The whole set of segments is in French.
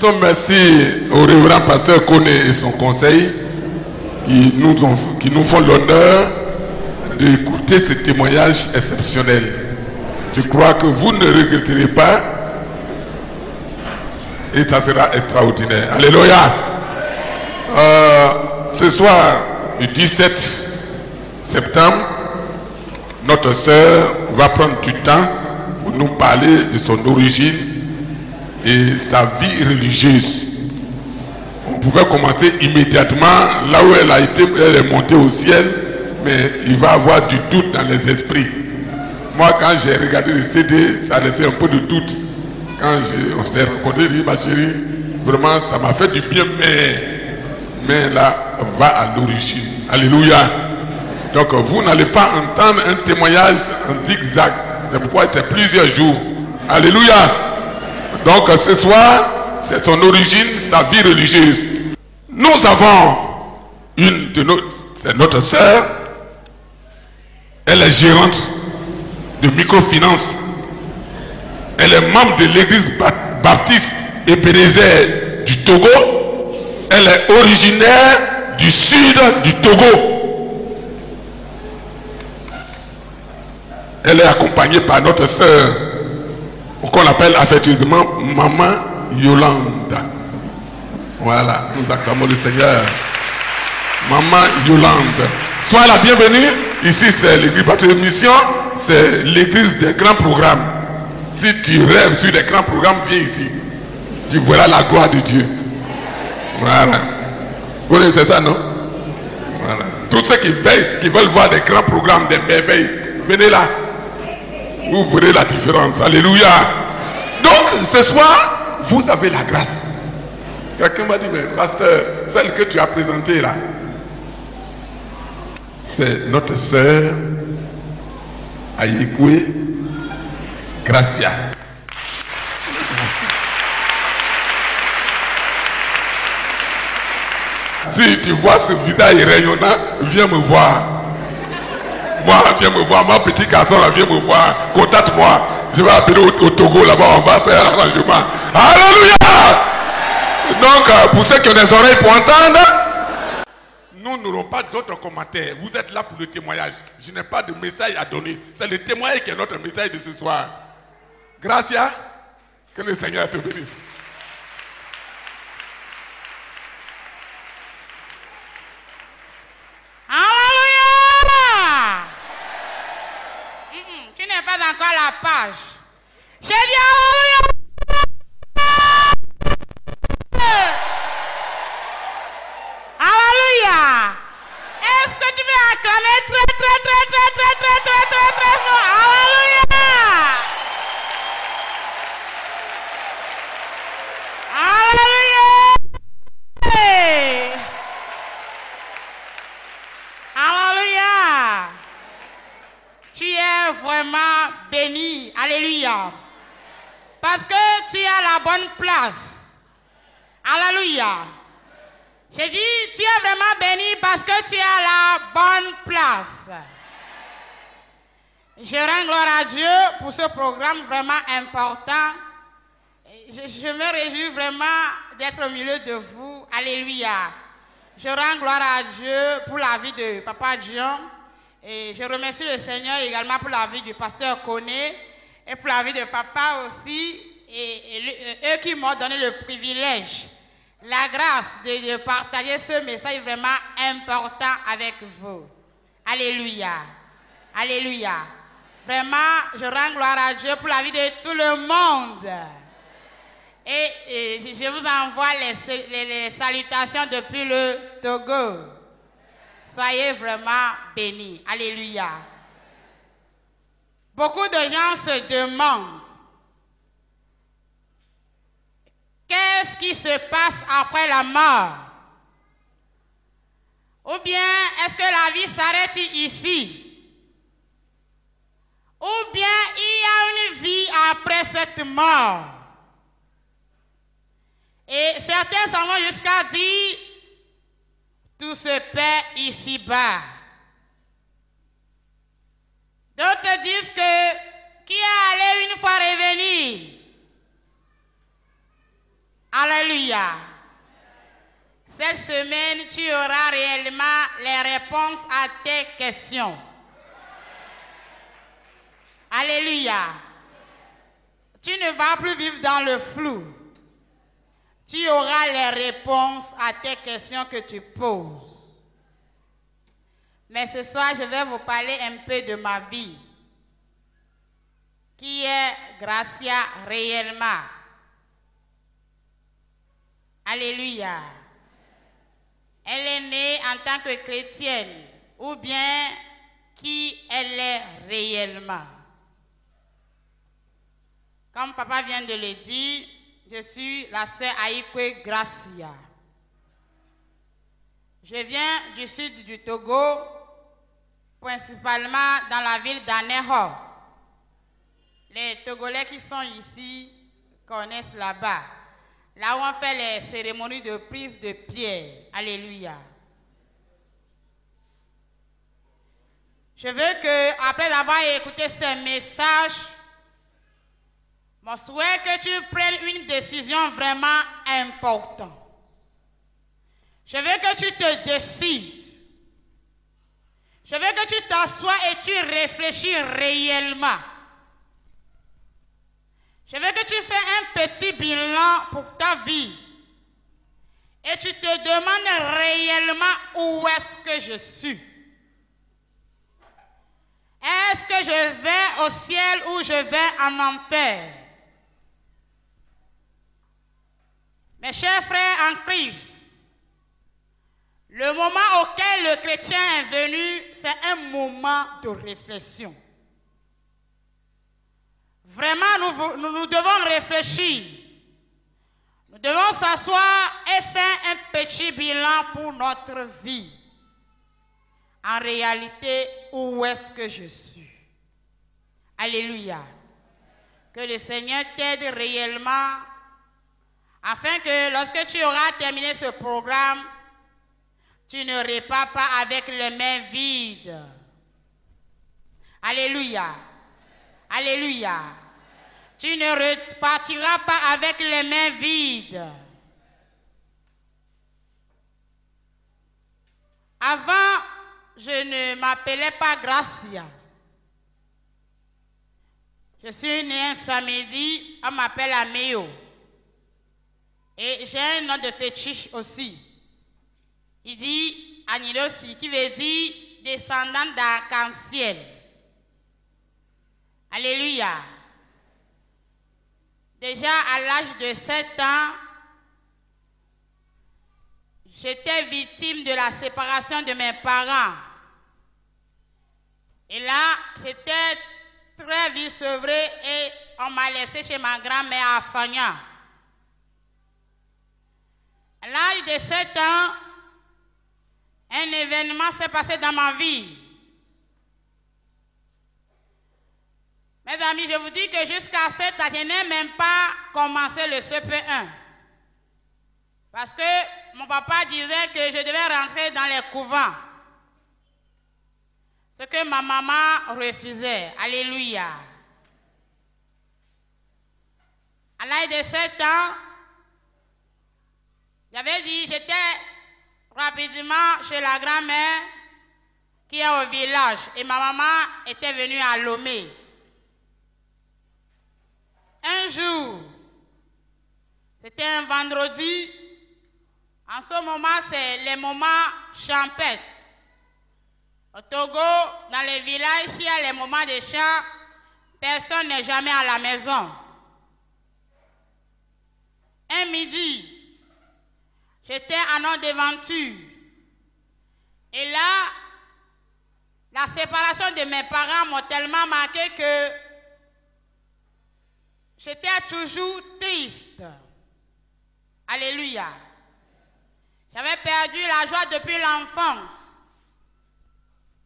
Disons merci au révérend pasteur Kone et son conseil qui nous font l'honneur d'écouter ce témoignage exceptionnel. Je crois que vous ne regretterez pas et ça sera extraordinaire. Alléluia. Ce soir, le 17 septembre, notre sœur va prendre du temps pour nous parler de son origine et sa vie religieuse. On pouvait commencer immédiatement là où elle est montée au ciel, mais il va y avoir du doute dans les esprits. Moi, quand j'ai regardé le CD, ça laissait un peu de doute. Quand on s'est rencontrés, j'ai dit, ma chérie, vraiment, ça m'a fait du bien, mais là, va à l'origine. Alléluia. Donc, vous n'allez pas entendre un témoignage en zigzag. C'est pourquoi c'est plusieurs jours. Alléluia. Donc, ce soir, c'est son origine, sa vie religieuse. Nous avons c'est notre sœur. Elle est gérante de microfinance. Elle est membre de l'église baptiste Ebenezer du Togo. Elle est originaire du sud du Togo. Elle est accompagnée par notre sœur, qu'on appelle affectueusement Maman Yolande. Voilà, nous acclamons le Seigneur. Maman Yolande. Sois la bienvenue. Ici, c'est l'église baptiste de mission. C'est l'église des grands programmes. Si tu rêves sur des grands programmes, viens ici. Tu verras la gloire de Dieu. Voilà. Vous connaissez ça, non? Voilà. Tous ceux qui veulent voir des grands programmes, des merveilles, venez là. Vous verrez la différence. Alléluia. Donc, ce soir, vous avez la grâce. Quelqu'un m'a dit, mais pasteur, celle que tu as présentée là, c'est notre sœur Ayekwe Gracia. Si tu vois ce visage rayonnant, viens me voir. Moi, viens me voir. Mon petit garçon, là, viens me voir. Contacte-moi. Je vais appeler au Togo, là-bas, on va faire un arrangement. Alléluia! Donc, pour ceux qui ont des oreilles pour entendre, nous n'aurons pas d'autres commentaires. Vous êtes là pour le témoignage. Je n'ai pas de message à donner. C'est le témoignage qui est notre message de ce soir. Gracia, que le Seigneur te bénisse. Alléluia! Tu n'es pas encore à la page. J'ai dit alléluia! Alléluia! Est-ce que tu veux acclamer très fort? Alléluia! Alléluia! Alléluia! Tu es vraiment béni. Alléluia! Parce que tu es à la bonne place. Alléluia! J'ai dit, tu es vraiment béni parce que tu es à la bonne place. Je rends gloire à Dieu pour ce programme vraiment important. Je me réjouis vraiment d'être au milieu de vous. Alléluia. Je rends gloire à Dieu pour la vie de Papa Dion. Et je remercie le Seigneur également pour la vie du pasteur Koné et pour la vie de Papa aussi. Et eux qui m'ont donné le privilège, la grâce de partager ce message vraiment important avec vous. Alléluia. Alléluia. Vraiment, je rends gloire à Dieu pour la vie de tout le monde. Et je vous envoie les salutations depuis le Togo. Soyez vraiment bénis. Alléluia. Beaucoup de gens se demandent qu'est-ce qui se passe après la mort? Ou bien est-ce que la vie s'arrête ici? Ou bien il y a une vie après cette mort? Et certains s'en vont jusqu'à dire tout se perd ici-bas. D'autres disent que qui est allé une fois revenir? Alléluia. Cette semaine, tu auras réellement les réponses à tes questions. Alléluia. Tu ne vas plus vivre dans le flou. Tu auras les réponses à tes questions que tu poses. Mais ce soir, je vais vous parler un peu de ma vie. Qui est Gracia réellement? Alléluia. Elle est née en tant que chrétienne, ou bien qui elle est réellement? Comme papa vient de le dire, je suis la sœur Aïkwe Gracia. Je viens du sud du Togo, principalement dans la ville d'Aného. Les Togolais qui sont ici connaissent là-bas. Là où on fait les cérémonies de prise de pierre. Alléluia. Je veux que, après avoir écouté ce message, mon souhait que tu prennes une décision vraiment importante. Je veux que tu te décides. Je veux que tu t'assoies et tu réfléchis réellement. Je veux que tu fasses un petit bilan pour ta vie. Et tu te demandes réellement où est-ce que je suis. Est-ce que je vais au ciel ou je vais en enfer? Mes chers frères en Christ, le moment auquel le chrétien est venu, c'est un moment de réflexion. Vraiment, nous devons réfléchir. Nous devons s'asseoir et faire un petit bilan pour notre vie. En réalité, où est-ce que je suis? Alléluia. Que le Seigneur t'aide réellement, afin que lorsque tu auras terminé ce programme, tu ne repars pas avec les mains vides. Alléluia. Alléluia. Tu ne repartiras pas avec les mains vides. Avant, je ne m'appelais pas Gracia. Je suis née un samedi, on m'appelle Améo. Et j'ai un nom de fétiche aussi. Il dit Anilosi, qui veut dire descendant d'arc-en-ciel. Alléluia. Déjà à l'âge de 7 ans, j'étais victime de la séparation de mes parents. Et là, j'étais très vite sevrée et on m'a laissé chez ma grand-mère à Fagnan. À l'âge de 7 ans, un événement s'est passé dans ma vie. Mes amis, je vous dis que jusqu'à 7 ans, je n'ai même pas commencé le CP1. Parce que mon papa disait que je devais rentrer dans les couvents. Ce que ma maman refusait. Alléluia. À l'âge de 7 ans, j'avais dit, j'étais rapidement chez la grand-mère qui est au village. Et ma maman était venue à Lomé. Un jour, c'était un vendredi. En ce moment, c'est les moments champêtres. Au Togo, dans les villages, il y a les moments de chant, personne n'est jamais à la maison. Un midi, j'étais en ordre d'aventure. Et là, la séparation de mes parents m'a tellement marqué que j'étais toujours triste. Alléluia. J'avais perdu la joie depuis l'enfance.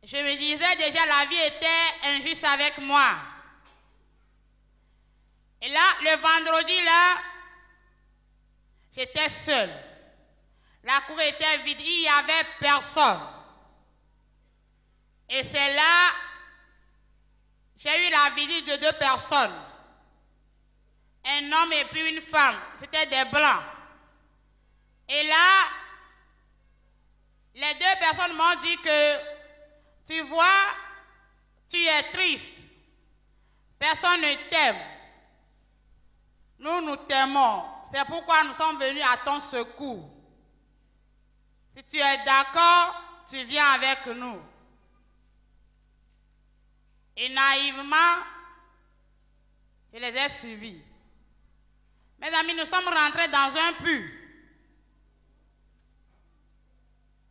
Je me disais déjà la vie était injuste avec moi. Et là, le vendredi, là, j'étais seule. La cour était vide, il n'y avait personne. Et c'est là, j'ai eu la visite de 2 personnes. Un homme et puis une femme. C'était des blancs. Et là, les deux personnes m'ont dit que, tu vois, tu es triste. Personne ne t'aime. Nous, nous t'aimons. C'est pourquoi nous sommes venus à ton secours. Si tu es d'accord, tu viens avec nous. Et naïvement, je les ai suivis. Mes amis, nous sommes rentrés dans un puits.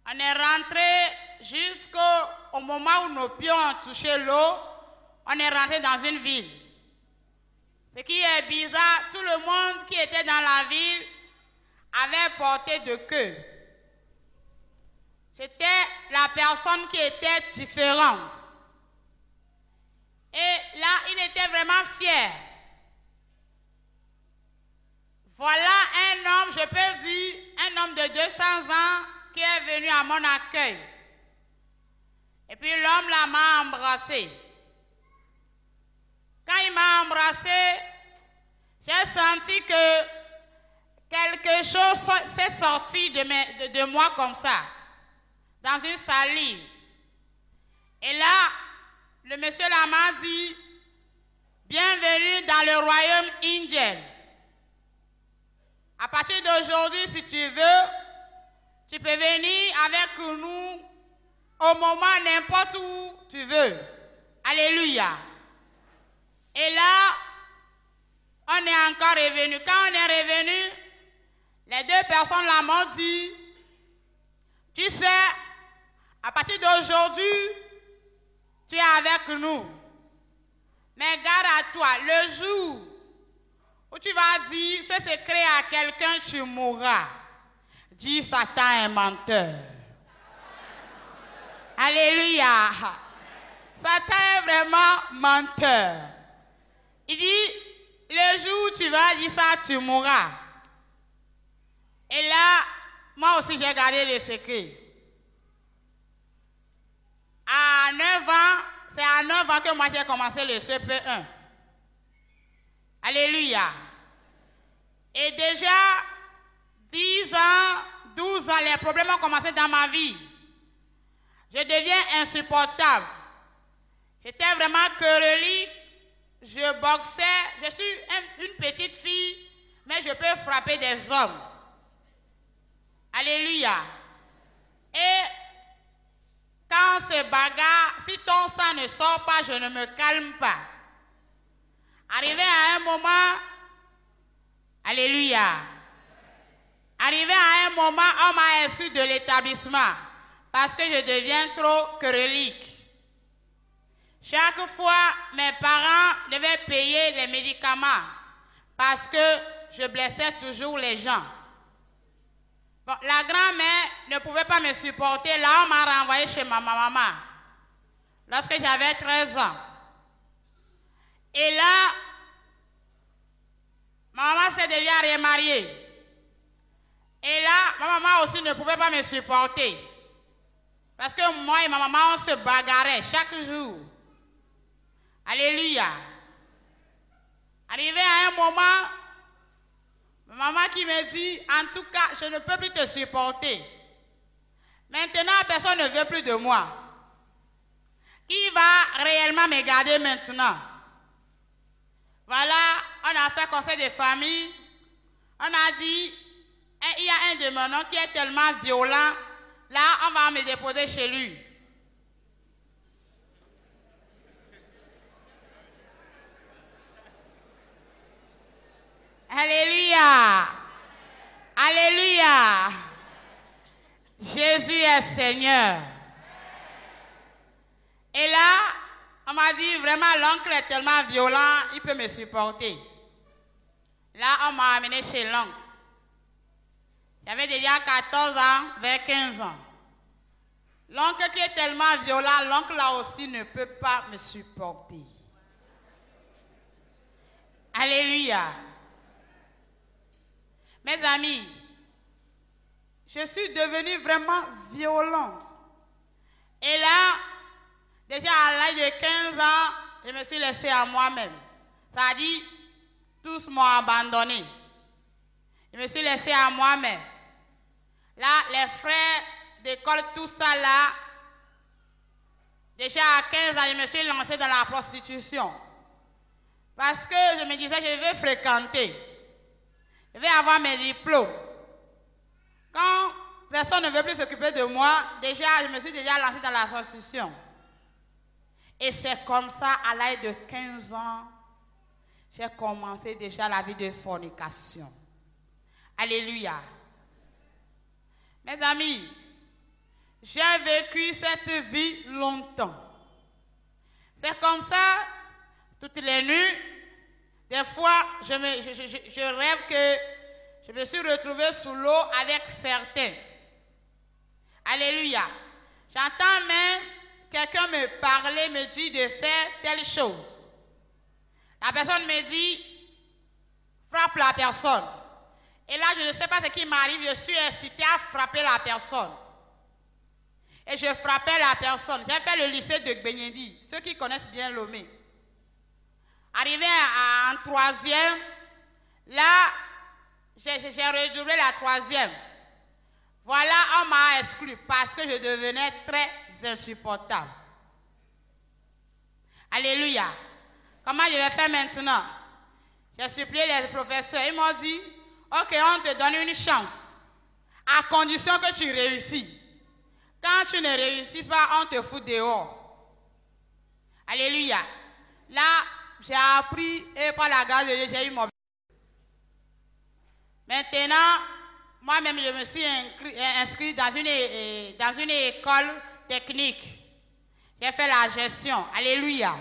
On est rentré jusqu'au moment où nos pieds ont touché l'eau. On est rentré dans une ville. Ce qui est bizarre, tout le monde qui était dans la ville avait porté de queue. J'étais la personne qui était différente. Et là, il était vraiment fier. Voilà un homme, je peux dire, un homme de 200 ans qui est venu à mon accueil. Et puis l'homme là m'a embrassé. Quand il m'a embrassé, j'ai senti que quelque chose s'est sorti de moi comme ça, dans une salive. Et là, le monsieur là m'a dit, bienvenue dans le royaume indien. À partir d'aujourd'hui, si tu veux, tu peux venir avec nous au moment, n'importe où tu veux. Alléluia. Et là, on est encore revenu. Quand on est revenu, les deux personnes là m'ont dit, tu sais, à partir d'aujourd'hui, tu es avec nous. Mais garde à toi, le jour où tu vas dire ce secret à quelqu'un, tu mourras. Dis Satan est menteur. Alléluia. Satan est vraiment menteur. Il dit, le jour où tu vas dire ça, tu mourras. Et là, moi aussi j'ai gardé le secret. À 9 ans, c'est à 9 ans que moi j'ai commencé le CP1. Alléluia. Et déjà, 10 ans, 12 ans, les problèmes ont commencé dans ma vie. Je deviens insupportable. J'étais vraiment querellique. Je boxais. Je suis une petite fille, mais je peux frapper des hommes. Alléluia. Et quand on se bagarre, si ton sang ne sort pas, je ne me calme pas. Arrivé à un moment, alléluia. Arrivé à un moment, on m'a exclu de l'établissement parce que je deviens trop querellique. Chaque fois, mes parents devaient payer les médicaments parce que je blessais toujours les gens. Bon, la grand-mère ne pouvait pas me supporter. Là, on m'a renvoyé chez ma maman lorsque j'avais 13 ans. Et là, ma maman s'est déjà remariée. Et là, ma maman aussi ne pouvait pas me supporter. Parce que moi et ma maman, on se bagarrait chaque jour. Alléluia. Arrivé à un moment, ma maman qui me dit, en tout cas, je ne peux plus te supporter. Maintenant, personne ne veut plus de moi. Qui va réellement me garder maintenant? Voilà, on a fait conseil de famille. On a dit, il y a un de mes noms qui est tellement violent. Là, on va me déposer chez lui. Alléluia. Alléluia. Jésus est Seigneur. Et là, on m'a dit, vraiment, l'oncle est tellement violent, il peut me supporter. Là, on m'a amené chez l'oncle. J'avais déjà 14 ans, vers 15 ans. L'oncle qui est tellement violent, l'oncle là aussi ne peut pas me supporter. Alléluia. Mes amis, je suis devenue vraiment violente. Et là, déjà à l'âge de 15 ans, je me suis laissée à moi-même. Ça a dit, tous m'ont abandonné. Je me suis laissée à moi-même. Là, les frères d'école, tout ça là, déjà à 15 ans, je me suis lancée dans la prostitution. Parce que je me disais, je vais fréquenter. Je vais avoir mes diplômes. Quand personne ne veut plus s'occuper de moi, déjà, je me suis déjà lancée dans la prostitution. Et c'est comme ça, à l'âge de 15 ans, j'ai commencé déjà la vie de fornication. Alléluia. Mes amis, j'ai vécu cette vie longtemps. C'est comme ça, toutes les nuits, des fois, je rêve que je me suis retrouvée sous l'eau avec certains. Alléluia. J'entends même quelqu'un me parler, me dit de faire telle chose. La personne me dit, frappe la personne. Et là, je ne sais pas ce qui m'arrive, je suis incitée à frapper la personne. Et je frappais la personne. J'ai fait le lycée de Gbenyedi, ceux qui connaissent bien Lomé. Arrivé en troisième, là, j'ai redoublé la troisième. Voilà, on m'a exclu parce que je devenais très insupportable. Alléluia. Comment je vais faire maintenant? J'ai supplié les professeurs. Ils m'ont dit, ok, on te donne une chance. À condition que tu réussis. Quand tu ne réussis pas, on te fout dehors. Alléluia. Là, j'ai appris et par la grâce de Dieu, j'ai eu mon... Maintenant, moi-même, je me suis inscrit dans une école technique. J'ai fait la gestion. Alléluia.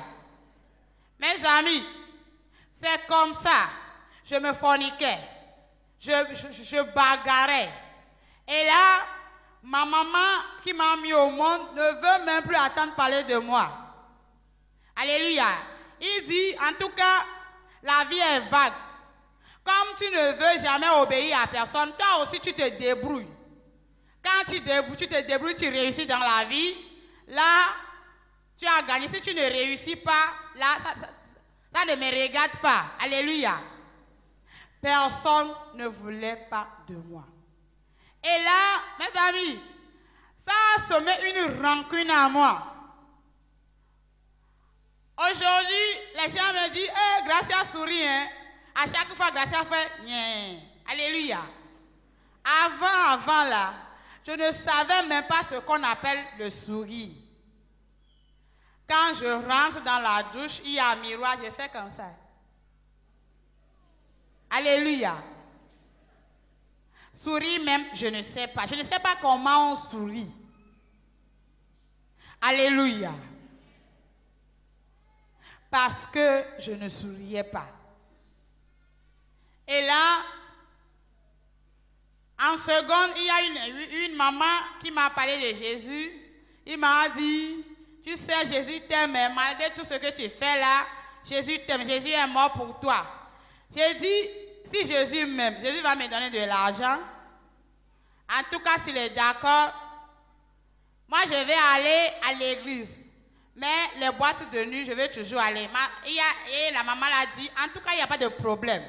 Mes amis, c'est comme ça. Je me forniquais. Je bagarrais. Et là, ma maman qui m'a mis au monde ne veut même plus attendre parler de moi. Alléluia. Il dit, en tout cas, la vie est vague. Comme tu ne veux jamais obéir à personne, toi aussi tu te débrouilles. Quand tu te débrouilles, tu réussis dans la vie. Là, tu as gagné. Si tu ne réussis pas, là, ça ne me regarde pas. Alléluia. Personne ne voulait pas de moi. Et là, mes amis, ça a semé une rancune à moi. Aujourd'hui, les gens me disent, hey, Gracia sourit, hein. À chaque fois, Gracia fait, Nye. Alléluia. Avant là, je ne savais même pas ce qu'on appelle le sourire. Quand je rentre dans la douche, il y a un miroir, je fais comme ça. Alléluia. Sourire même, je ne sais pas. Je ne sais pas comment on sourit. Alléluia. Parce que je ne souriais pas. Et là, en seconde, il y a une maman qui m'a parlé de Jésus. Il m'a dit, tu sais, Jésus t'aime, mais malgré tout ce que tu fais là, Jésus t'aime, Jésus est mort pour toi. J'ai dit, si Jésus m'aime, Jésus va me donner de l'argent. En tout cas, s'il est d'accord, moi je vais aller à l'église. Mais les boîtes de nuit, je vais toujours aller. Et la maman l'a dit, en tout cas, il n'y a pas de problème.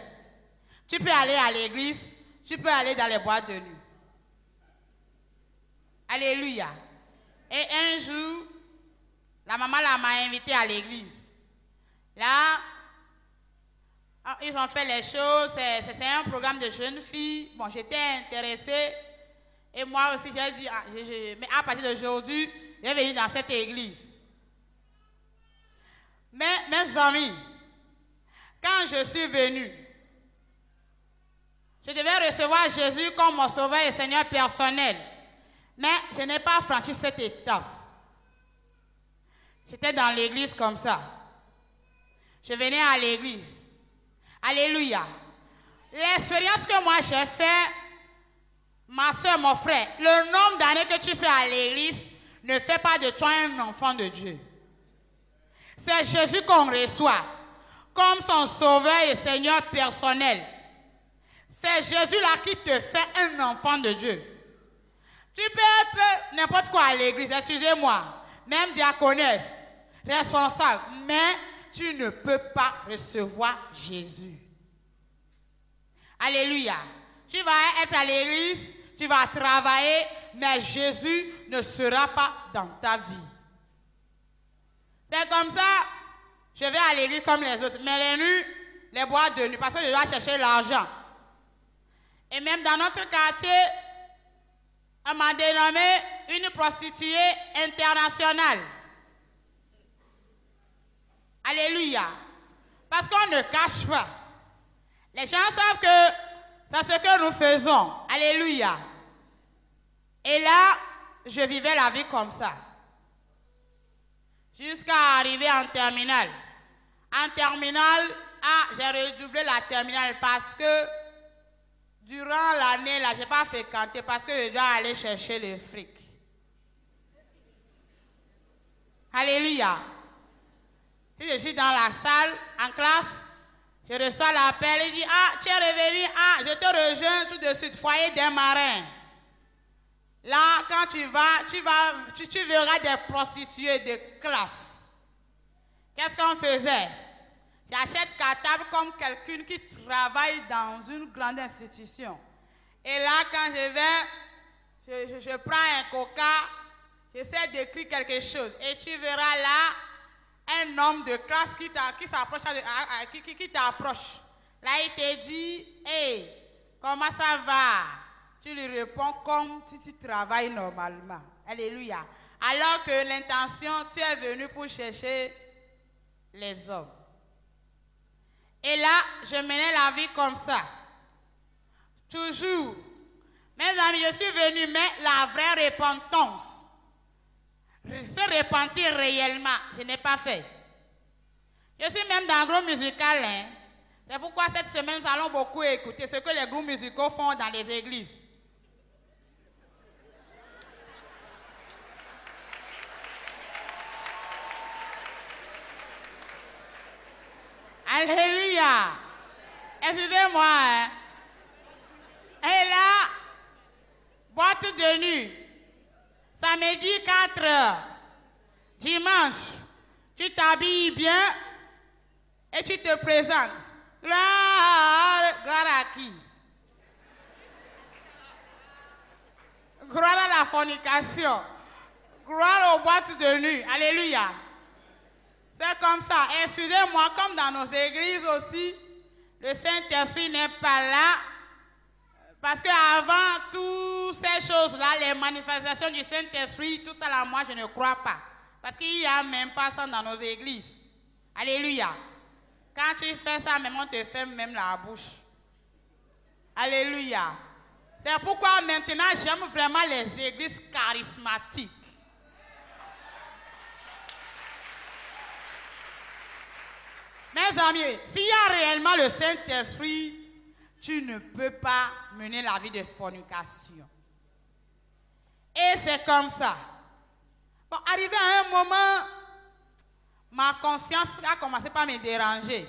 Tu peux aller à l'église, tu peux aller dans les boîtes de nuit. Alléluia. Et un jour, la maman m'a invité à l'église. Là, ils ont fait les choses, c'est un programme de jeunes filles. Bon, j'étais intéressée. Et moi aussi, j'ai dit, mais à partir d'aujourd'hui, je vais venir dans cette église. Mais, mes amis, quand je suis venue, je devais recevoir Jésus comme mon sauveur et Seigneur personnel. Mais je n'ai pas franchi cette étape. J'étais dans l'église comme ça. Je venais à l'église. Alléluia. L'expérience que moi j'ai faite, ma soeur, mon frère, le nombre d'années que tu fais à l'église ne fait pas de toi un enfant de Dieu. C'est Jésus qu'on reçoit comme son sauveur et Seigneur personnel. C'est Jésus-là qui te fait un enfant de Dieu. Tu peux être n'importe quoi à l'église, excusez-moi, même diaconesse, responsable, mais tu ne peux pas recevoir Jésus. Alléluia. Tu vas être à l'église, tu vas travailler, mais Jésus ne sera pas dans ta vie. C'est comme ça, je vais à l'église comme les autres, mais les nuits, les boîtes de nuit, parce que je dois chercher l'argent. Et même dans notre quartier, on m'a dénommé une prostituée internationale. Alléluia. Parce qu'on ne cache pas. Les gens savent que c'est ce que nous faisons. Alléluia. Et là, je vivais la vie comme ça. Jusqu'à arriver en terminale. En terminale, j'ai redoublé la terminale parce que durant l'année, là, je n'ai pas fréquenté parce que je dois aller chercher le fric. Alléluia. Si je suis dans la salle, en classe, je reçois l'appel, il dit, tu es revenu, je te rejoins tout de suite, foyer des marins. Là, quand tu verras des prostituées de classe. Qu'est-ce qu'on faisait? J'achète cartable comme quelqu'un qui travaille dans une grande institution. Et là, quand je vais, je prends un coca, j'essaie d'écrire quelque chose. Et tu verras là, un homme de classe qui s'approche, qui t'approche. Là, il te dit, hey, comment ça va? Tu lui réponds comme si tu travailles normalement. Alléluia. Alors que l'intention, tu es venu pour chercher les hommes. Et là, je menais la vie comme ça. Toujours. Mes amis, je suis venu, mais la vraie repentance, se repentir réellement, je n'ai pas fait. Je suis même dans le groupe musical. Hein. C'est pourquoi cette semaine, nous allons beaucoup écouter ce que les groupes musicaux font dans les églises. Alléluia. Excusez-moi. Hein. Et là, boîte de nuit. Samedi 4 heures. Dimanche, tu t'habilles bien et tu te présentes. Gloire à qui? Gloire à la fornication. Gloire aux boîtes de nuit. Alléluia. C'est comme ça. Excusez-moi, comme dans nos églises aussi, le Saint-Esprit n'est pas là. Parce qu'avant toutes ces choses-là, les manifestations du Saint-Esprit, tout ça là, moi je ne crois pas. Parce qu'il n'y a même pas ça dans nos églises. Alléluia. Quand tu fais ça, même on te fait même la bouche. Alléluia. C'est pourquoi maintenant j'aime vraiment les églises charismatiques. Mes amis, s'il y a réellement le Saint-Esprit, tu ne peux pas mener la vie de fornication. Et c'est comme ça. Bon, arrivé à un moment, ma conscience a commencé par me déranger.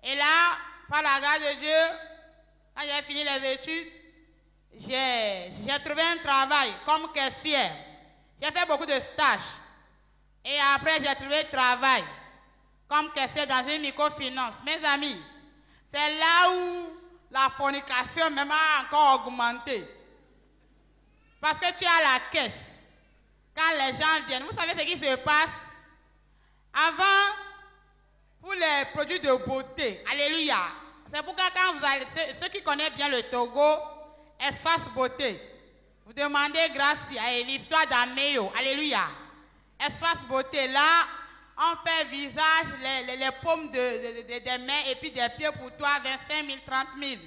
Et là, par la grâce de Dieu, quand j'ai fini les études, j'ai trouvé un travail comme caissière. J'ai fait beaucoup de stages. Et après, j'ai trouvé travail comme caissière dans une microfinance. Mes amis, c'est là où la fornication même a encore augmenté. Parce que tu as la caisse. Quand les gens viennent, vous savez ce qui se passe? Avant, pour les produits de beauté, alléluia. C'est pourquoi quand vous allez, ceux qui connaissent bien le Togo, Espace Beauté, vous demandez grâce à l'histoire d'Améo, alléluia. Espace Beauté, là, on fait visage, les paumes des mains et puis des pieds pour toi, 25 000, 30 000.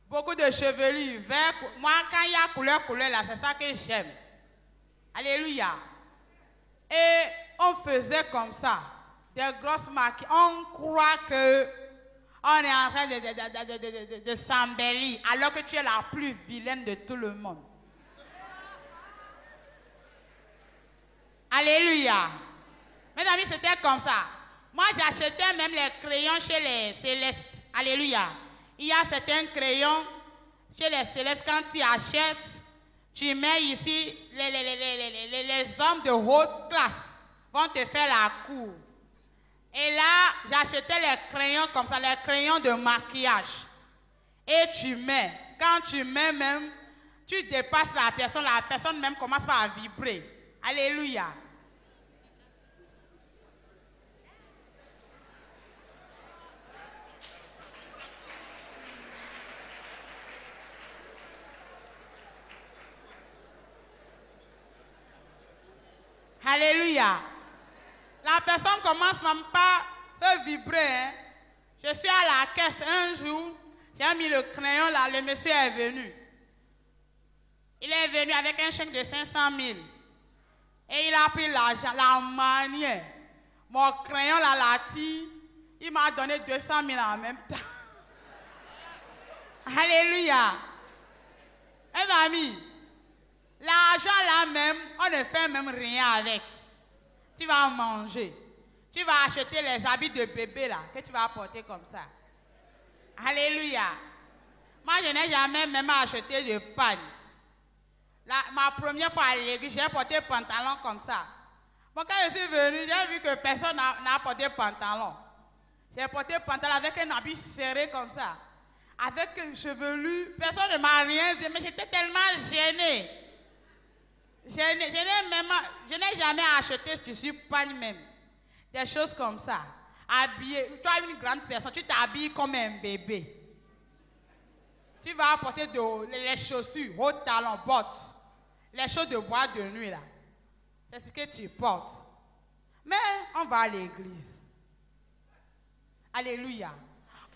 Beaucoup de chevelures, vert. Moi, quand il y a couleur, là, c'est ça que j'aime. Alléluia. Et on faisait comme ça, des grosses marques. On croit que on est en train de s'embellir, alors que tu es la plus vilaine de tout le monde. Alléluia. Mes amis, c'était comme ça. Moi, j'achetais même les crayons chez les Célestes. Alléluia. Il y a certains crayons chez les Célestes, quand tu achètes, tu mets ici, les hommes de haute classe vont te faire la cour. Et là, j'achetais les crayons comme ça, les crayons de maquillage. et tu mets. Quand tu mets même, tu dépasses la personne même commence par vibrer. Alléluia. Alléluia. La personne commence même par se vibrer. Hein. Je suis à la caisse un jour, j'ai mis le crayon là, le monsieur est venu. Il est venu avec un chèque de 500 000. Et il a pris l'argent, la manière. Mon crayon là, il m'a donné 200 000 en même temps. Alléluia. Mes amis, l'argent là même, on ne fait même rien avec. Tu vas manger. Tu vas acheter les habits de bébé là, que tu vas porter comme ça. Alléluia. Moi, je n'ai jamais même acheté de pagne. Ma première fois à l'église, j'ai porté pantalon comme ça. Bon, quand je suis venu, j'ai vu que personne n'a porté pantalon. J'ai porté pantalon avec un habit serré comme ça. Avec une chevelure, personne ne m'a rien dit, mais j'étais tellement gênée. Je n'ai jamais acheté du pagne même. Des choses comme ça. Habillé, toi une grande personne, tu t'habilles comme un bébé. Tu vas porter les chaussures, hauts talons, bottes, les choses de bois de nuit là. C'est ce que tu portes. Mais on va à l'église. Alléluia.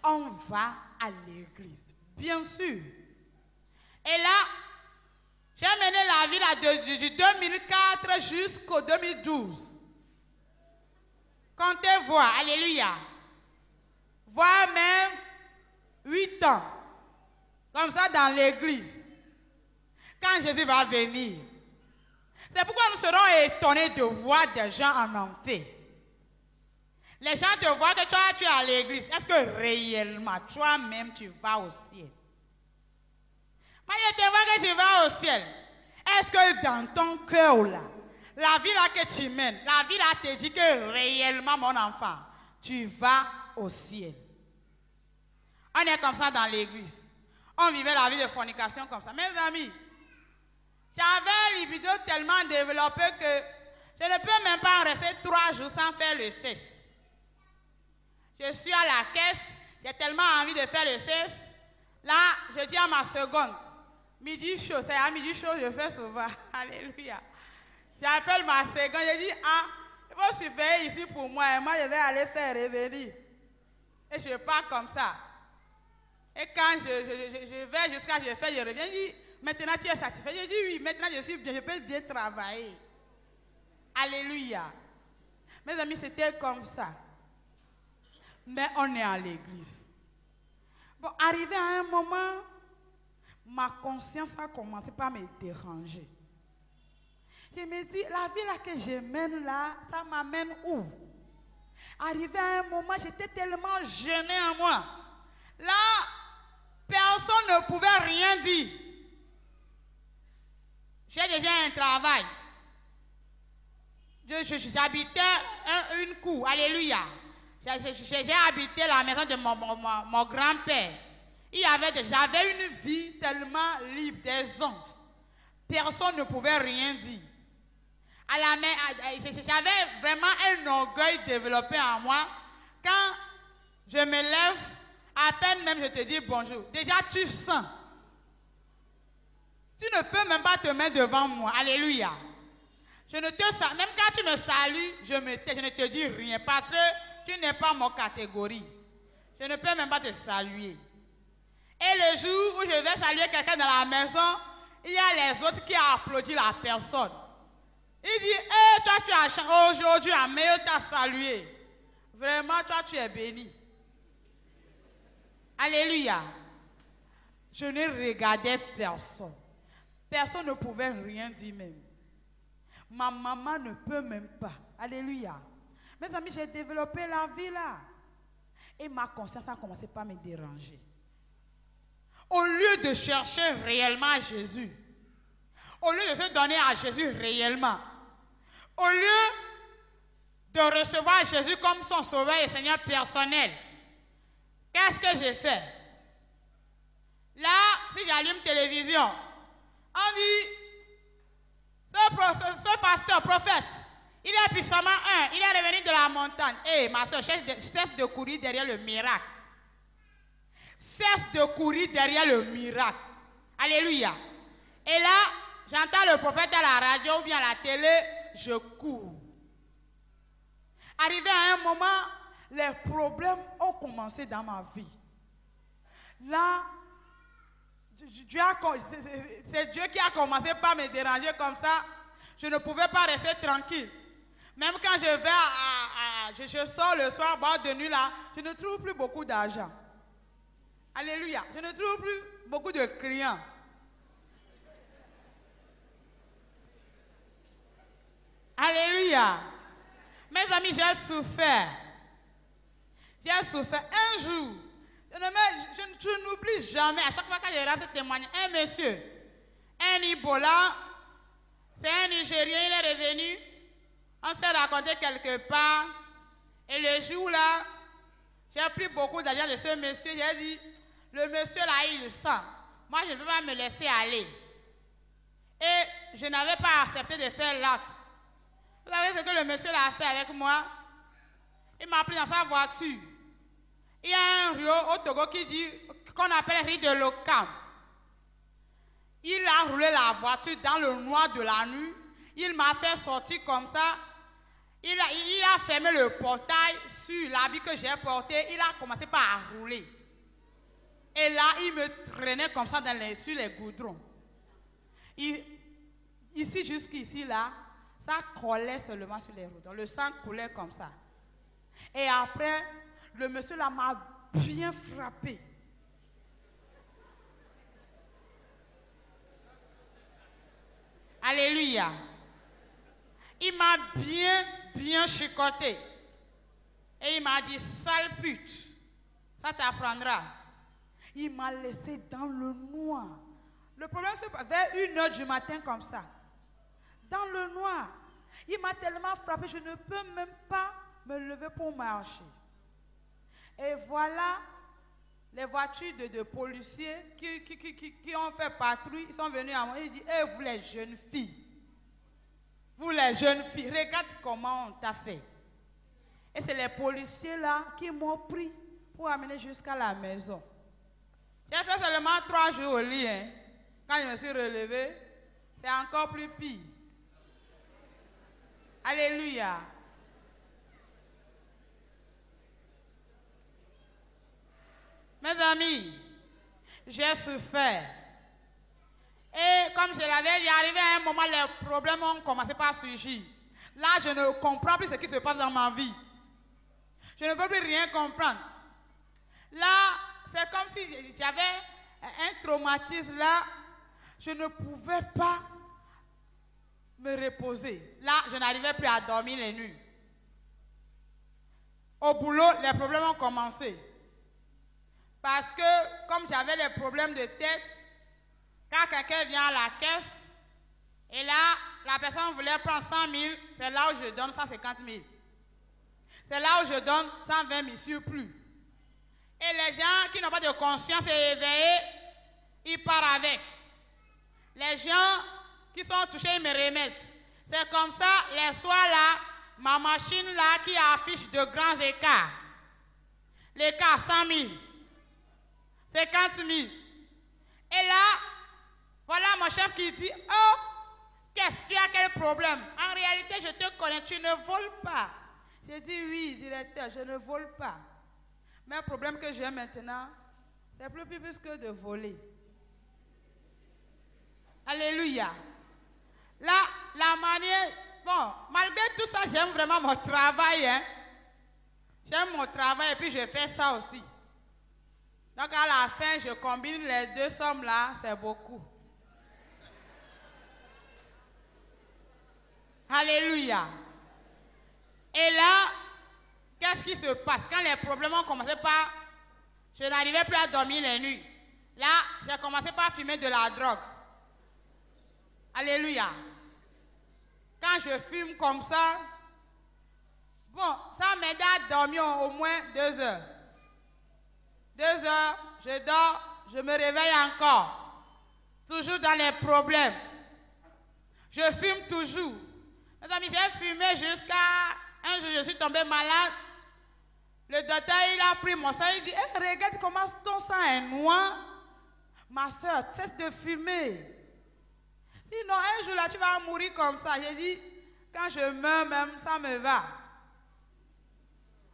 On va à l'église. Bien sûr. Et là, j'ai mené la vie là, du 2004 jusqu'au 2012. Comptez voir, alléluia. Voire même 8 ans. Comme ça dans l'église. Quand Jésus va venir. C'est pourquoi nous serons étonnés de voir des gens en enfer. Les gens te voient que toi tu es à l'église. Est-ce que réellement toi-même tu vas au ciel? Moi je te vois que tu vas au ciel. Est-ce que dans ton cœur là, la vie là que tu mènes, la vie là te dit que réellement mon enfant, tu vas au ciel? On est comme ça dans l'église. On vivait la vie de fornication comme ça. Mes amis, j'avais une libido tellement développée que je ne peux même pas rester 3 jours sans faire le sexe. Je suis à la caisse, j'ai tellement envie de faire le sexe. Là, je dis à ma seconde, midi chaud, c'est à midi chaud, je fais souvent. Alléluia. J'appelle ma seconde, je dis, ah, il faut surveiller ici pour moi, et moi je vais aller faire revenir. Et je pars comme ça. Et quand je vais jusqu'à je fais, je reviens, je dis, maintenant tu es satisfait? Je dis oui, maintenant je suis bien, je peux bien travailler. Alléluia. Mes amis, c'était comme ça. Mais on est à l'église. Bon, arrivé à un moment, ma conscience a commencé par me déranger. Je me dis, la vie là que je mène là, ça m'amène où? Arrivé à un moment, j'étais tellement gênée en moi. Là, personne ne pouvait rien dire. J'ai déjà un travail. J'habitais une cour. Alléluia. J'ai habité la maison de mon grand-père. J'avais une vie tellement libre des onces. Personne ne pouvait rien dire. J'avais vraiment un orgueil développé en moi. Quand je me lève, à peine même je te dis bonjour. Déjà tu sens. Tu ne peux même pas te mettre devant moi. Alléluia. Même quand tu me salues, je ne te dis rien parce que tu n'es pas mon catégorie. Je ne peux même pas te saluer. Et le jour où je vais saluer quelqu'un dans la maison, il y a les autres qui applaudissent la personne. Il dit, hey, toi tu as chanté aujourd'hui, Améo t'a salué. Vraiment, toi tu es béni. Alléluia. Je ne regardais personne. Personne ne pouvait rien dire même. Ma maman ne peut même pas. Alléluia. Mes amis, j'ai développé la vie là. Et ma conscience a commencé par me déranger. Au lieu de chercher réellement Jésus, au lieu de se donner à Jésus réellement, au lieu de recevoir Jésus comme son sauveur et Seigneur personnel, qu'est-ce que j'ai fait? Là, si j'allume télévision, on dit, ce pasteur, prophète, il est puissamment il est revenu de la montagne. Eh, ma soeur, cesse de courir derrière le miracle. Cesse de courir derrière le miracle. Alléluia. Et là, j'entends le prophète à la radio ou bien à la télé, je cours. Arrivé à un moment, les problèmes ont commencé dans ma vie. Là, c'est Dieu qui a commencé par me déranger comme ça. Je ne pouvais pas rester tranquille. Même quand je vais je sors le soir, boire de nuit là, je ne trouve plus beaucoup d'argent. Alléluia. Je ne trouve plus beaucoup de clients. Alléluia. Mes amis, j'ai souffert. J'ai souffert. Un jour, je n'oublie jamais, à chaque fois que je rate ce témoignage, un monsieur, un Ibola, c'est un Nigérien, il est revenu, on s'est raconté quelque part, et le jour-là, j'ai pris beaucoup d'argent de ce monsieur, j'ai dit, le monsieur là, il sent, moi je ne peux pas me laisser aller. Et je n'avais pas accepté de faire l'acte. Vous savez ce que le monsieur a fait avec moi? Il m'a pris dans sa voiture. Il y a un rio au Togo qu'on appelle riz de l'Okam. Il a roulé la voiture dans le noir de la nuit. Il m'a fait sortir comme ça. Il a fermé le portail sur l'habit que j'ai porté. Il a commencé par rouler. Et là, il me traînait comme ça sur les goudrons. Ici, jusqu'ici, là, ça collait seulement sur les routes. Le sang coulait comme ça. Et après, le monsieur là m'a bien frappé. Alléluia. Il m'a bien chicoté. Et il m'a dit, sale pute, ça t'apprendra. Il m'a laissé dans le noir. Le problème, c'est vers 1h du matin comme ça. Dans le noir. Il m'a tellement frappé, je ne peux même pas me lever pour marcher. Et voilà les voitures de policiers qui ont fait patrouille, ils sont venus à moi, ils disent, hey, vous les jeunes filles, regarde comment on t'a fait. Et c'est les policiers là qui m'ont pris pour amener jusqu'à la maison. J'ai fait seulement 3 jours au lit. Hein. Quand je me suis relevé, c'est encore plus pire. Alléluia. Mes amis, j'ai souffert. Et comme je l'avais dit, arrivé à un moment, les problèmes ont commencé par surgir. Là, je ne comprends plus ce qui se passe dans ma vie. Je ne peux plus rien comprendre. Là, c'est comme si j'avais un traumatisme là. Je ne pouvais pas me reposer. Là, je n'arrivais plus à dormir les nuits. Au boulot, les problèmes ont commencé. Parce que, comme j'avais des problèmes de tête, quand quelqu'un vient à la caisse, et là, la personne voulait prendre 100 000, c'est là où je donne 150 000. C'est là où je donne 120 000 surplus. Et les gens qui n'ont pas de conscience et éveillés, ils partent avec. Les gens qui sont touchés, ils me remettent. C'est comme ça, les soirs là, ma machine là qui affiche de grands écarts. L'écart 100 000. 50 000. Et là, voilà mon chef qui dit, oh, qu'est-ce que tu as, quel problème? En réalité, je te connais, tu ne voles pas. J'ai dit, oui, directeur, je ne vole pas. Mais le problème que j'ai maintenant, c'est plus que de voler. Alléluia. Là, la manière, bon, malgré tout ça, j'aime vraiment mon travail. Hein. J'aime mon travail et puis je fais ça aussi. Donc à la fin, je combine les deux sommes là, c'est beaucoup. Alléluia. Et là, qu'est-ce qui se passe? Quand les problèmes ont commencé par... Je n'arrivais plus à dormir les nuits. Là, j'ai commencé par fumer de la drogue. Alléluia. Quand je fume comme ça, bon, ça m'aide à dormir au moins 2 heures. 2 heures, je dors, je me réveille encore. Toujours dans les problèmes. Je fume toujours. Mes amis, j'ai fumé jusqu'à un jour, je suis tombée malade. Le docteur, il a pris mon sang, il dit, hey, regarde comment ton sang est noir. Ma soeur, cesse de fumer. Sinon, un jour là, tu vas mourir comme ça. J'ai dit, quand je meurs même, ça me va.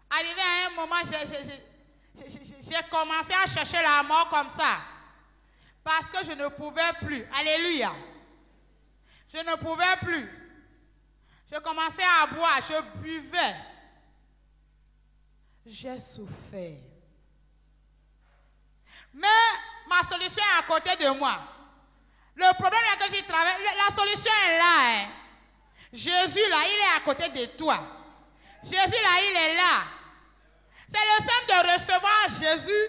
Arrivé à un moment, j'ai commencé à chercher la mort comme ça. Parce que je ne pouvais plus. Alléluia. Je ne pouvais plus. Je commençais à boire, je buvais. J'ai souffert. Mais ma solution est à côté de moi. Le problème là que j'y travaille, la solution est là. Hein. Jésus là, il est à côté de toi. Jésus là, il est là. C'est le simple de recevoir Jésus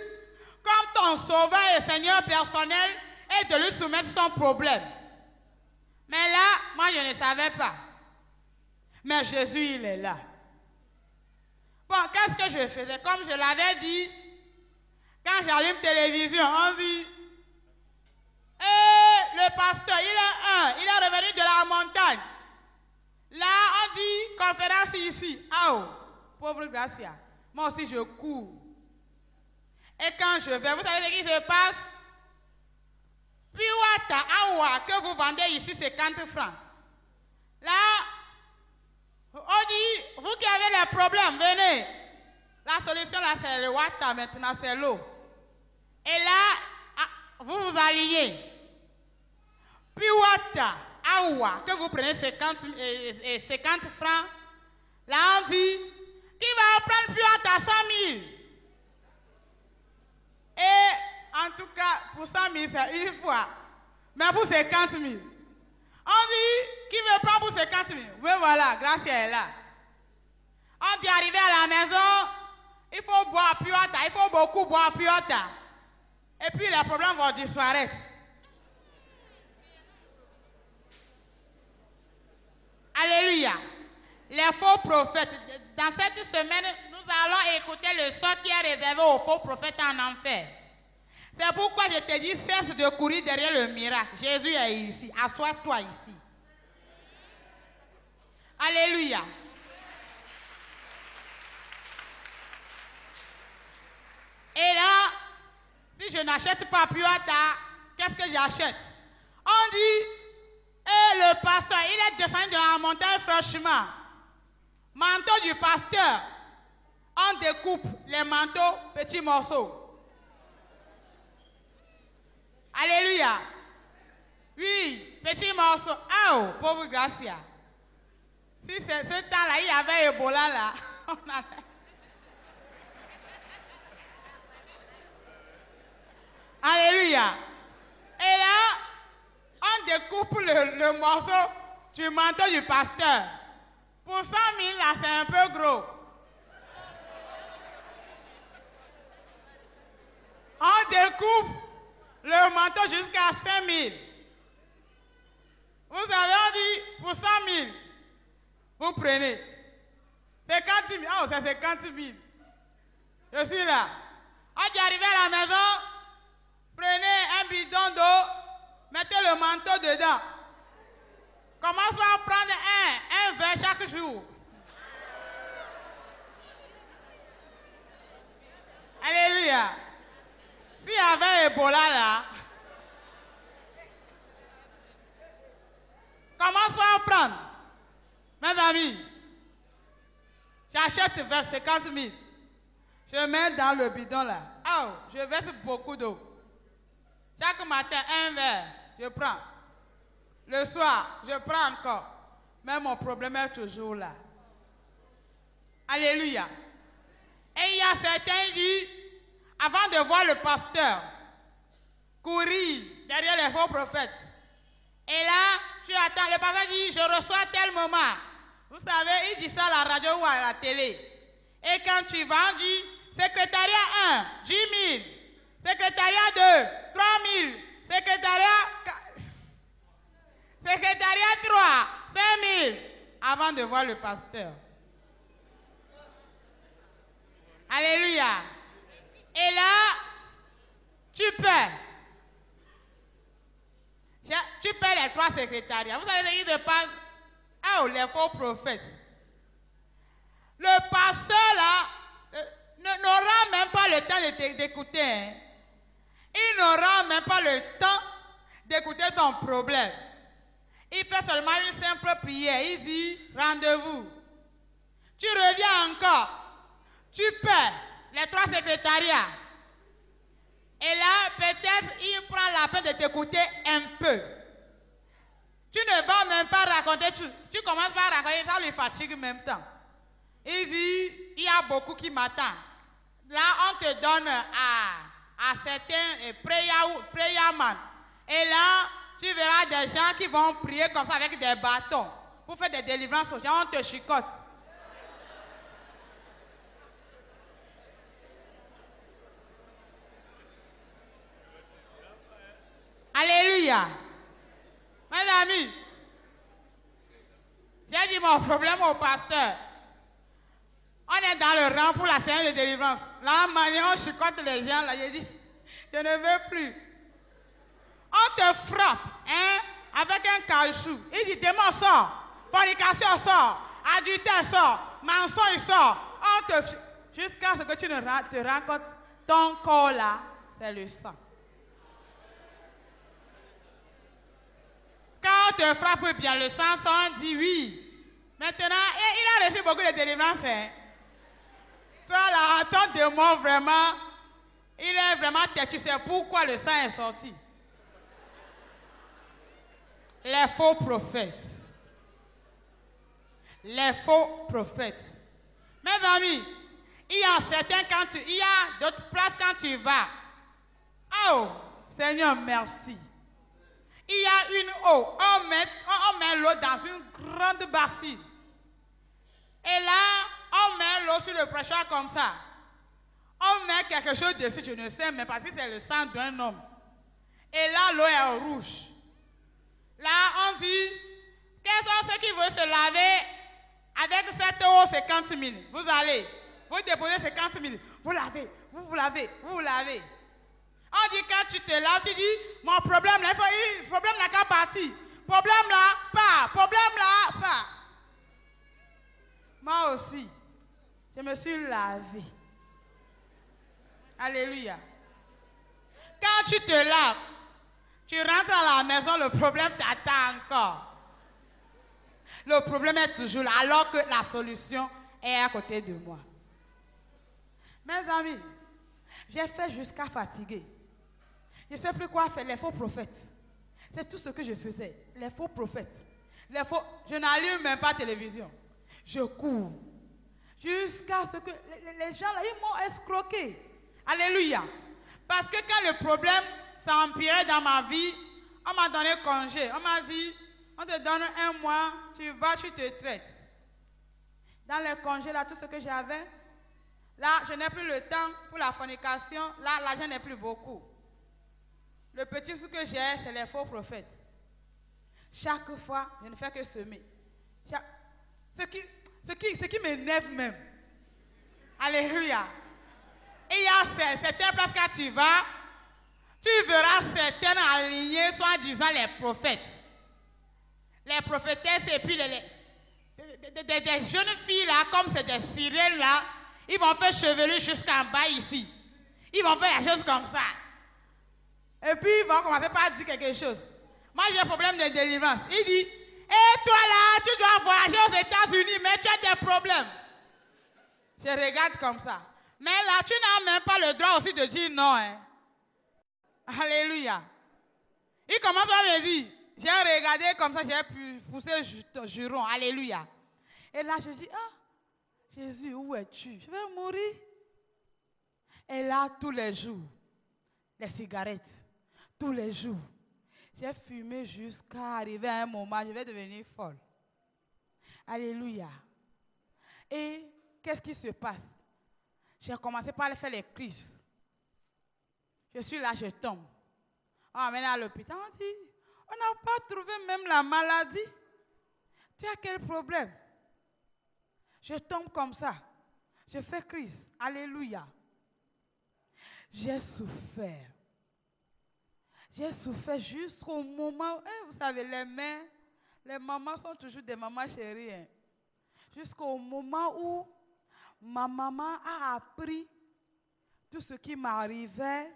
comme ton sauveur et Seigneur personnel et de lui soumettre son problème. Mais là, moi je ne savais pas. Mais Jésus, il est là. Bon, qu'est-ce que je faisais? Comme je l'avais dit, quand j'allume télévision, on dit, le pasteur, il est revenu de la montagne. Là, on dit, conférence ici. Ah, oh, pauvre Gracia. Moi aussi, je cours. Et quand je vais, vous savez ce qui se passe? Piwata, awa, que vous vendez ici, 50 francs. Là, on dit, vous qui avez les problèmes, venez. La solution là, c'est le water, maintenant c'est l'eau. Et là, vous vous alignez. Puis water, awa, que vous prenez 50 francs. Là, on dit, qui va prendre puis water à 100 000? Et en tout cas, pour 100 000, c'est une fois. Mais pour 50 000. On dit, qui veut prendre pour 50 000? Oui, voilà, grâce est là. On dit, arrivé à la maison, il faut boire piota, il faut beaucoup boire piota. Et puis les problèmes vont disparaître. Alléluia. Les faux prophètes. Dans cette semaine, nous allons écouter le son qui est réservé aux faux prophètes en enfer. C'est pourquoi je te dis, cesse de courir derrière le miracle. Jésus est ici. Assois-toi ici. Alléluia. Et là, si je n'achète pas Piota, qu'est-ce que j'achète? On dit, le pasteur, il est descendu dans la montagne franchement. Manteau du pasteur, on découpe les manteaux petits morceaux. Alléluia. Oui, petit morceau. Ah, oh, pauvre Gracia. Si c'est ce temps-là, il y avait Ebola là. Alléluia. Et là, on découpe le morceau du manteau du pasteur. Pour 100 000, là, c'est un peu gros. On découpe le manteau jusqu'à 5 000. Vous avez dit, pour 100 000, vous prenez 50 000. Oh, c'est 50 000. Je suis là. On dit arrivé à la maison, prenez un bidon d'eau, mettez le manteau dedans. Commence par prendre un verre chaque jour. Alléluia. S'il y avait Ebola là, commence par prendre. Mes amis, j'achète vers 50 000. Je mets dans le bidon là. Oh, je verse beaucoup d'eau. Chaque matin, un verre, je prends. Le soir, je prends encore. Mais mon problème est toujours là. Alléluia. Et il y a certains qui disent, avant de voir le pasteur courir derrière les faux prophètes, et là, tu attends, le pasteur dit, je reçois tel moment. Vous savez, il dit ça à la radio ou à la télé. Et quand tu vas, on dit, secrétariat 1, 10 000. Secrétariat 2, 3 000. Secrétariat 3, 5 000. Avant de voir le pasteur. Alléluia. Et là, tu peux paies. Tu paies les 3 secrétariats. Vous savez ce qui se passe? Oh, les faux prophètes. Le pasteur là n'aura même pas le temps d'écouter. Hein. Il n'aura même pas le temps d'écouter ton problème. Il fait seulement une simple prière. Il dit rendez-vous. Tu reviens encore. Tu paies les 3 secrétariats. Et là, peut-être, il prend la peine de t'écouter un peu. Tu ne vas même pas raconter. Tu commences par raconter, ça lui fatigue en même temps. Il dit, il y a beaucoup qui m'attendent. Là, on te donne à certains prayerman. Et là, tu verras des gens qui vont prier comme ça avec des bâtons. Pour faire des délivrances aux gens, on te chicote. Alléluia. Mes amis, j'ai dit mon problème au pasteur. On est dans le rang pour la séance de délivrance. Là, on chicote les gens. Là, j'ai dit, je ne veux plus. On te frappe hein, avec un caoutchouc. Il dit, démon sort, fornication sort, adultère sort, mensonge sort. Jusqu'à ce que tu ne te rends compte, ton corps là, c'est le sang. Quand on te frappe bien, le sang sort, on dit oui. Maintenant, il a reçu beaucoup de délivrances. Hein. Toi là, ton démon vraiment, il est vraiment têtu. C'est pourquoi le sang est sorti. Les faux prophètes. Les faux prophètes. Mes amis, il y a d'autres places quand tu vas. Oh, Seigneur, merci. Il y a une eau. On met l'eau dans une grande bassine. Et là, on met l'eau sur le prêcheur comme ça. On met quelque chose dessus, je ne sais, mais parce que c'est le sang d'un homme. Et là, l'eau est rouge. Là, on dit, quels sont ceux qui veulent se laver avec cette eau 50 000? Vous allez, vous déposez 50 000. Vous lavez, vous lavez, vous lavez. On dit, quand tu te laves, tu dis, mon problème là, le problème n'a qu'à partir. Problème là, pas. Problème là, pas. Moi aussi, je me suis lavée. Alléluia. Quand tu te laves, tu rentres à la maison, le problème t'attend encore. Le problème est toujours là, alors que la solution est à côté de moi. Mes amis, j'ai fait jusqu'à fatiguer. Je ne sais plus quoi faire, les faux prophètes. C'est tout ce que je faisais, les faux prophètes. Je n'allume même pas la télévision. Je cours. Jusqu'à ce que les gens là, ils m'ont escroqué. Alléluia. Parce que quand le problème s'empirait dans ma vie, on m'a donné congé. On m'a dit, on te donne 1 mois, tu vas, tu te traites. Dans les congés, là, tout ce que j'avais, là, je n'ai plus le temps pour la fornication. Là, l'argent n'est plus beaucoup. Le petit sou que j'ai, c'est les faux prophètes. Chaque fois, je ne fais que semer. Ce qui m'énerve même. Alléluia. Et il y a certaines places quand tu vas, tu verras certaines alignées, soi-disant les prophètes. Les prophétesses et puis des jeunes filles là, comme c'est des sirènes là, ils vont faire chevelu jusqu'en bas ici. Ils vont faire la chose comme ça. Et puis ils vont commencer par dire quelque chose. Moi j'ai un problème de délivrance. Il dit, hé toi là, tu dois voyager aux États-Unis, mais tu as des problèmes. Je regarde comme ça. Mais là, tu n'as même pas le droit aussi de dire non. Hein. Alléluia. Il commence par me dire, j'ai regardé comme ça, j'ai pu pousser juron. Alléluia. Et là, je dis, ah, Jésus, où es-tu? Je vais mourir. Et là, tous les jours, les cigarettes, tous les jours, j'ai fumé jusqu'à arriver à un moment, je vais devenir folle. Alléluia. Et qu'est-ce qui se passe? J'ai commencé par faire les crises. Je suis là, je tombe. On m'a amené à l'hôpital, on dit, on n'a pas trouvé même la maladie. Tu as quel problème? Je tombe comme ça. Je fais crise. Alléluia. J'ai souffert. J'ai souffert jusqu'au moment, vous savez, les mamans sont toujours des mamans chéries. Hein. Jusqu'au moment où ma maman a appris tout ce qui m'arrivait.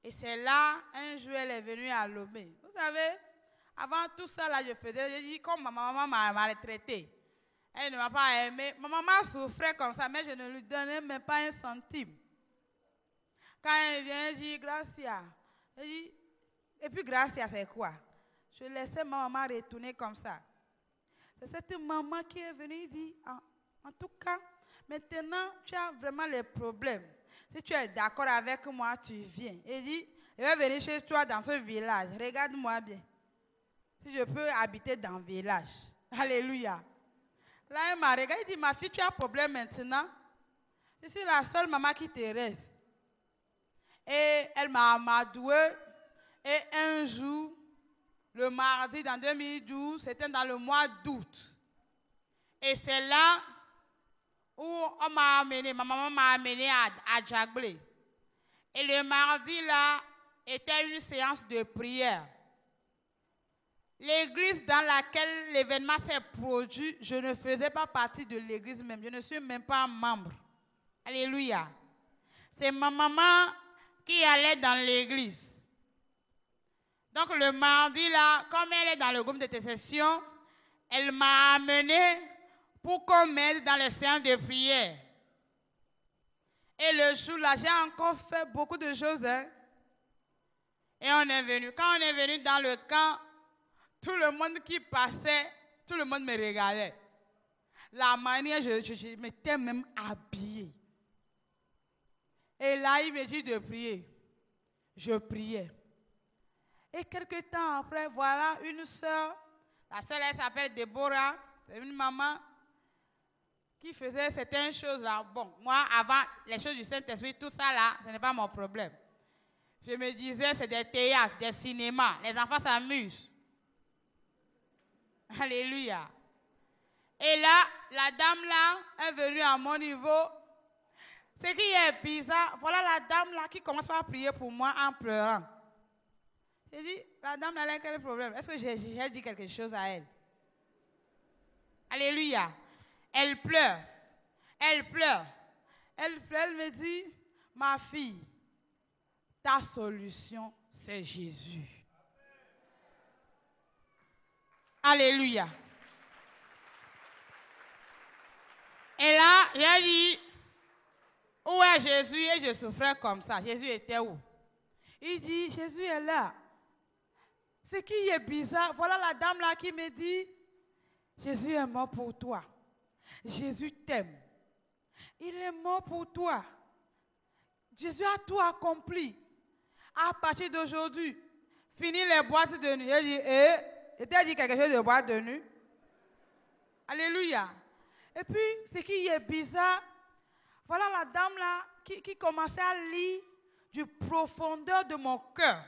Et c'est là, un jour, elle est venue à Lomé. Vous savez, avant tout ça, là, j'ai dit, comme ma maman m'a retraitée, elle ne m'a pas aimé. Ma maman souffrait comme ça, mais je ne lui donnais même pas un centime. Quand elle vient, elle dit, Gracia. Elle dit, et puis Gracia, c'est quoi? Je laissais ma maman retourner comme ça. C'est cette maman qui est venue et dit, en tout cas, maintenant, tu as vraiment les problèmes. Si tu es d'accord avec moi, tu viens. Il dit, je vais venir chez toi dans ce village. Regarde-moi bien. Si je peux habiter dans le village. Alléluia. Là, elle m'a regardé, il dit, ma fille, tu as un problème maintenant. Je suis la seule maman qui te reste. Et elle m'a amadoué. Et un jour, le mardi dans 2012, c'était dans le mois d'août. Et c'est là où on m'a amené, ma maman m'a amené à Djaglé. Et le mardi là, était une séance de prière. L'église dans laquelle l'événement s'est produit, je ne faisais pas partie de l'église même. Je ne suis même pas membre. Alléluia. C'est ma maman qui allait dans l'église. Donc le mardi là, comme elle est dans le groupe d'intercession, elle m'a amené pour qu'on m'aide dans les séances de prière. Et le jour là, j'ai encore fait beaucoup de choses. Hein. Et on est venu. Quand on est venu dans le camp, tout le monde qui passait, tout le monde me regardait. La manière, je m'étais même habillée. Et là, il me dit de prier. Je priais. Et quelques temps après, voilà une soeur. La soeur, elle s'appelle Déborah. C'est une maman qui faisait certaines choses là. Bon, moi, avant, les choses du Saint-Esprit, tout ça là, ce n'est pas mon problème. Je me disais, c'est des théâtres, des cinémas. Les enfants s'amusent. Alléluia. Et là, la dame là est venue à mon niveau. Ce qui est bizarre, voilà la dame là qui commence à prier pour moi en pleurant. J'ai dit, la dame là, elle a quel problème? Est-ce que j'ai dit quelque chose à elle? Alléluia. Elle pleure. Elle pleure. Elle pleure, elle me dit, ma fille, ta solution, c'est Jésus. Alléluia. Et là, j'ai dit, où est Jésus? Et je souffrais comme ça. Jésus était où? Il dit, Jésus est là. Ce qui est bizarre, voilà la dame là qui me dit, Jésus est mort pour toi. Jésus t'aime. Il est mort pour toi. Jésus a tout accompli. À partir d'aujourd'hui, fini les boîtes de nuit. J'ai dit, je t'ai dit quelque chose de boîte de nuit. Alléluia. Et puis, ce qui est bizarre, voilà la dame là qui commençait à lire du profondeur de mon cœur.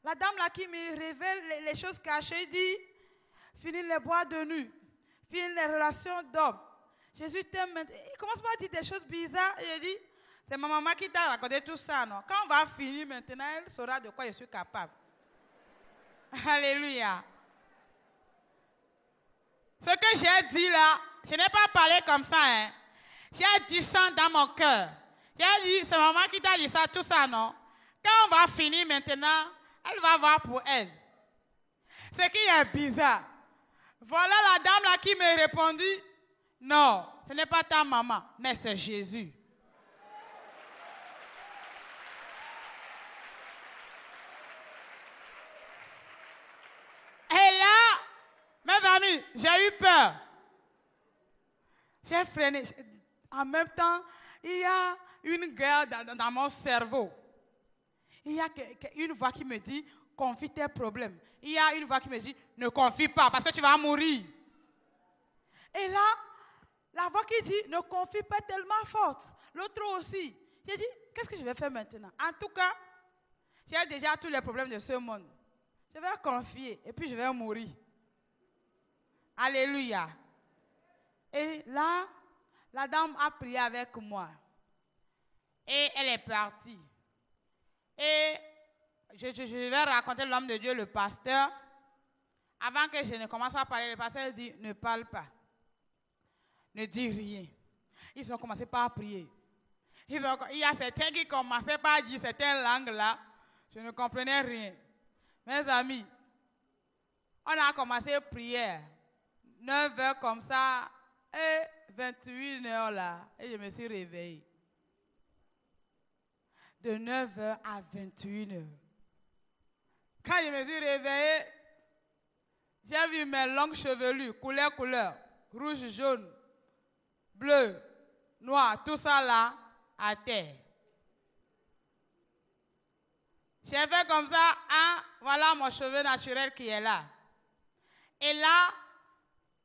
La dame là qui me révèle les choses cachées dit, fini les boîtes de nuit, fini les relations d'hommes. Jésus t'aime maintenant. Il commence pas à dire des choses bizarres. Et je dis, c'est ma maman qui t'a raconté tout ça, non? Quand on va finir maintenant, elle saura de quoi je suis capable. Alléluia. Ce que j'ai dit là, je n'ai pas parlé comme ça, hein. J'ai dit ça dans mon cœur. J'ai dit, c'est maman qui t'a dit ça, tout ça, non? Quand on va finir maintenant, elle va voir pour elle. Ce qui est bizarre. Voilà la dame là qui me répondit, non, ce n'est pas ta maman, mais c'est Jésus. Et là, mes amis, j'ai eu peur. J'ai freiné. En même temps, il y a une guerre dans mon cerveau. Il y a une voix qui me dit, confie tes problèmes. Il y a une voix qui me dit, ne confie pas parce que tu vas mourir. Et là, la voix qui dit, ne confie pas tellement forte. L'autre aussi. J'ai dit, qu'est-ce que je vais faire maintenant? En tout cas, j'ai déjà tous les problèmes de ce monde. Je vais confier et puis je vais mourir. Alléluia. Et là, la dame a prié avec moi. Et elle est partie. Et je vais raconter l'homme de Dieu, le pasteur. Avant que je ne commence pas à parler, le pasteur dit, ne parle pas. Ne dis rien. Ils ont commencé par prier. Il y a certains qui commençaient par dire certaines langues-là. Je ne comprenais rien. Mes amis, on a commencé prière. 9 heures comme ça, et 21 heures là. Et je me suis réveillée. De 9 heures à 21 heures. Quand je me suis réveillée, j'ai vu mes longues chevelures, couleur, rouge, jaune, bleu, noir, tout ça là, à terre. J'ai fait comme ça, voilà mon cheveu naturel qui est là. Et là,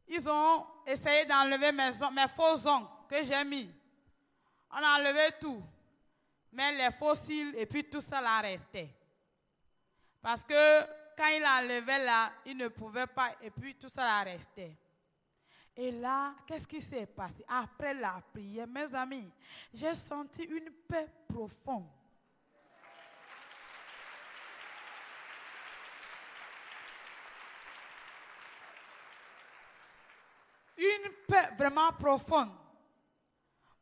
ils ont essayé d'enlever mes faux ongles que j'ai mis. On a enlevé tout. Mais les fossiles et puis tout ça là restait. Parce que quand il enlevait là, il ne pouvait pas et puis tout ça là restait. Et là, qu'est-ce qui s'est passé? Après la prière, mes amis, j'ai senti une paix profonde. Une paix vraiment profonde.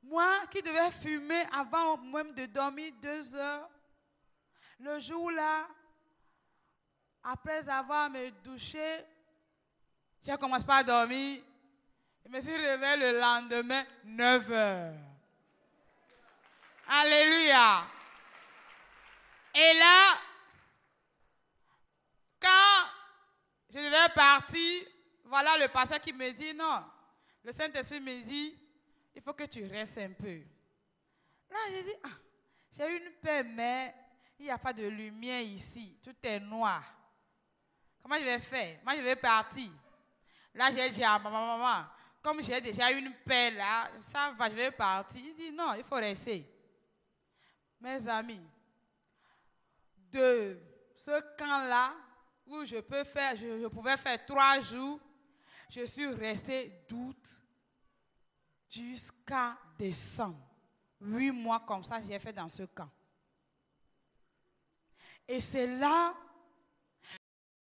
Moi qui devais fumer avant même de dormir 2 heures, le jour là, après avoir me douché, j'ai commencé par dormir. Je me suis réveillée le lendemain, 9 heures. Alléluia. Et là, quand je devais partir, voilà le pasteur qui me dit, non, le Saint-Esprit me dit, il faut que tu restes un peu. Là, j'ai dit, j'ai une paix, mais il n'y a pas de lumière ici, tout est noir. Comment je vais faire? Moi, je vais partir. Là, j'ai dit à ma maman, comme j'ai déjà une paix là, ça va, je vais partir. Il dit, non, il faut rester. Mes amis, de ce camp-là, où je pouvais faire 3 jours, je suis restée d'août jusqu'à décembre. 8 mois comme ça, j'ai fait dans ce camp. Et c'est là